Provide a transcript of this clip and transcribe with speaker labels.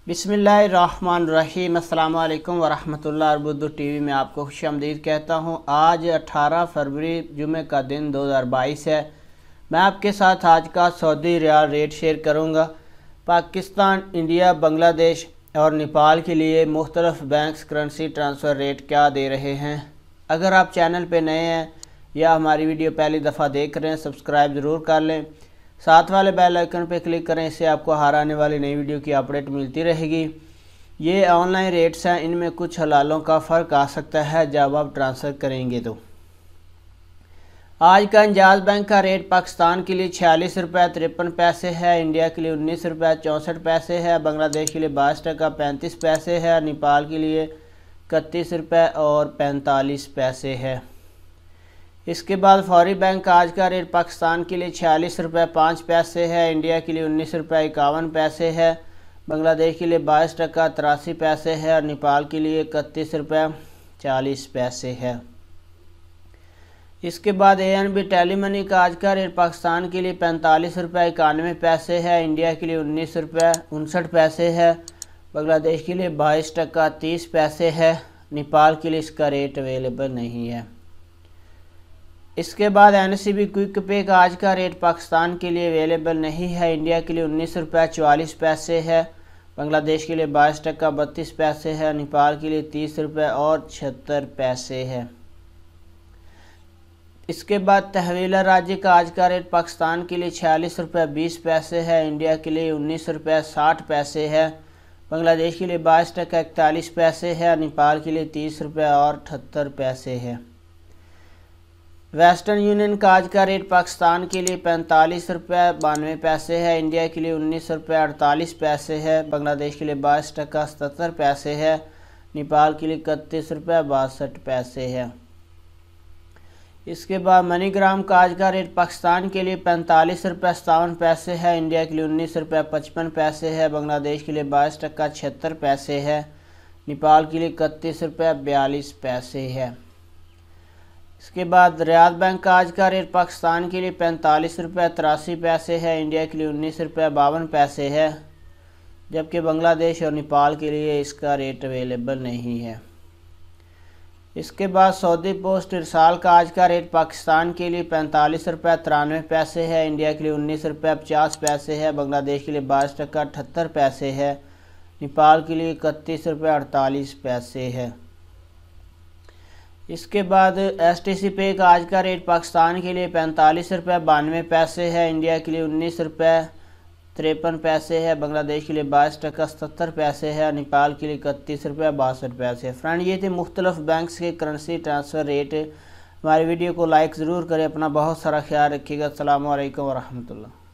Speaker 1: बिस्मिल्लाहिर्रहमानिर्रहीम। अस्सलाम वालेकुम वरहमतुल्लाह। अर्बुद्दू टीवी में आपको खुशामदीद कहता हूँ। आज 18 फरवरी जुमे का दिन 2022 है। मैं आपके साथ आज का सऊदी रियाल रेट शेयर करूँगा। पाकिस्तान, इंडिया, बांग्लादेश और नेपाल के लिए मुख्तलिफ बैंक्स करेंसी ट्रांसफ़र रेट क्या दे रहे हैं। अगर आप चैनल पर नए हैं या हमारी वीडियो पहली दफ़ा देख रहे हैं, सब्सक्राइब ज़रूर कर लें। साथ वाले बेल आइकन पर क्लिक करें, इससे आपको हर आने वाली नई वीडियो की अपडेट मिलती रहेगी। ये ऑनलाइन रेट्स हैं, इनमें कुछ हलालों का फ़र्क आ सकता है जब आप ट्रांसफ़र करेंगे। तो आज का इंजाज़ बैंक का रेट पाकिस्तान के लिए 46 रुपये 53 पैसे है, इंडिया के लिए 19 रुपये 64 पैसे है, बांग्लादेश के लिए 22 टका 35 पैसे है, नेपाल के लिए 31 रुपये और 45 पैसे है। इसके बाद फौरी बैंक आज का रेट पाकिस्तान के लिए 46 रुपये 5 पैसे है, इंडिया के लिए 19 रुपये 51 पैसे है, बांग्लादेश के लिए 22 टका 83 पैसे है और नेपाल के लिए 31 रुपये 40 पैसे है। इसके बाद ANB टेली मनी का आज का रेट पाकिस्तान के लिए 45 रुपये 91 पैसे है, इंडिया के लिए 19 रुपये 59 पैसे है, बांग्लादेश के लिए 22 टका 30 पैसे है, नेपाल के लिए इसका रेट अवेलेबल नहीं है। इसके बाद NCB क्विक पे का आज का रेट पाकिस्तान के लिए अवेलेबल नहीं है, इंडिया के लिए 19 रुपये 44 पैसे है, बांग्लादेश के लिए 22 टका 32 पैसे है, नेपाल के लिए 30 रुपये और 76 पैसे है। इसके बाद तहवीला राज्य का आज का रेट पाकिस्तान के लिए 46 रुपये 20 पैसे है, इंडिया के लिए 19 रुपये 60 पैसे है, बांग्लादेश के लिए 22 टका 41 पैसे है, नेपाल के लिए 30 रुपये और 78 पैसे है। वेस्टर्न यूनियन का आज का रेट पाकिस्तान के लिए 45 रुपये 92 पैसे है, इंडिया के लिए 19 रुपये 48 पैसे है, बांग्लादेश के लिए 22 टका 77 पैसे है, नेपाल के लिए 31 रुपये 62 पैसे है। इसके बाद मनीग्राम का आज का रेट पाकिस्तान के लिए 45 रुपये 57 पैसे है, इंडिया के लिए 19 रुपये 55 पैसे है, बांग्लादेश के लिए 22 टका 76 पैसे है, नेपाल के लिए 31 रुपये 42 पैसे है। इसके बाद रियाद बैंक का आज का रेट पाकिस्तान के लिए 45 रुपये 83 पैसे है, इंडिया के लिए 19 रुपये 52 पैसे है, जबकि बांग्लादेश और नेपाल के लिए इसका रेट अवेलेबल नहीं है। इसके बाद सऊदी पोस्ट इरसाल का आज का रेट पाकिस्तान के लिए 45 रुपये 93 पैसे है, इंडिया के लिए 19 रुपये 50 पैसे है, बांग्लादेश के लिए 22 टका 78 पैसे है, नेपाल के लिए 31 रुपये 48 पैसे है। इसके बाद STC पे का आज का रेट पाकिस्तान के लिए 45 रुपये 92 पैसे है, इंडिया के लिए 19 रुपये 53 पैसे है, बांग्लादेश के लिए 22 टका 77 पैसे है, नेपाल के लिए 31 रुपये 62 पैसे है। फ्रेंड, ये थे मुख्तलिफ बैंक्स के करेंसी ट्रांसफ़र रेट। हमारी वीडियो को लाइक ज़रूर करें। अपना बहुत सारा ख्याल रखिएगा। अस्सलामु अलैकुम वरहमतुल्लाह।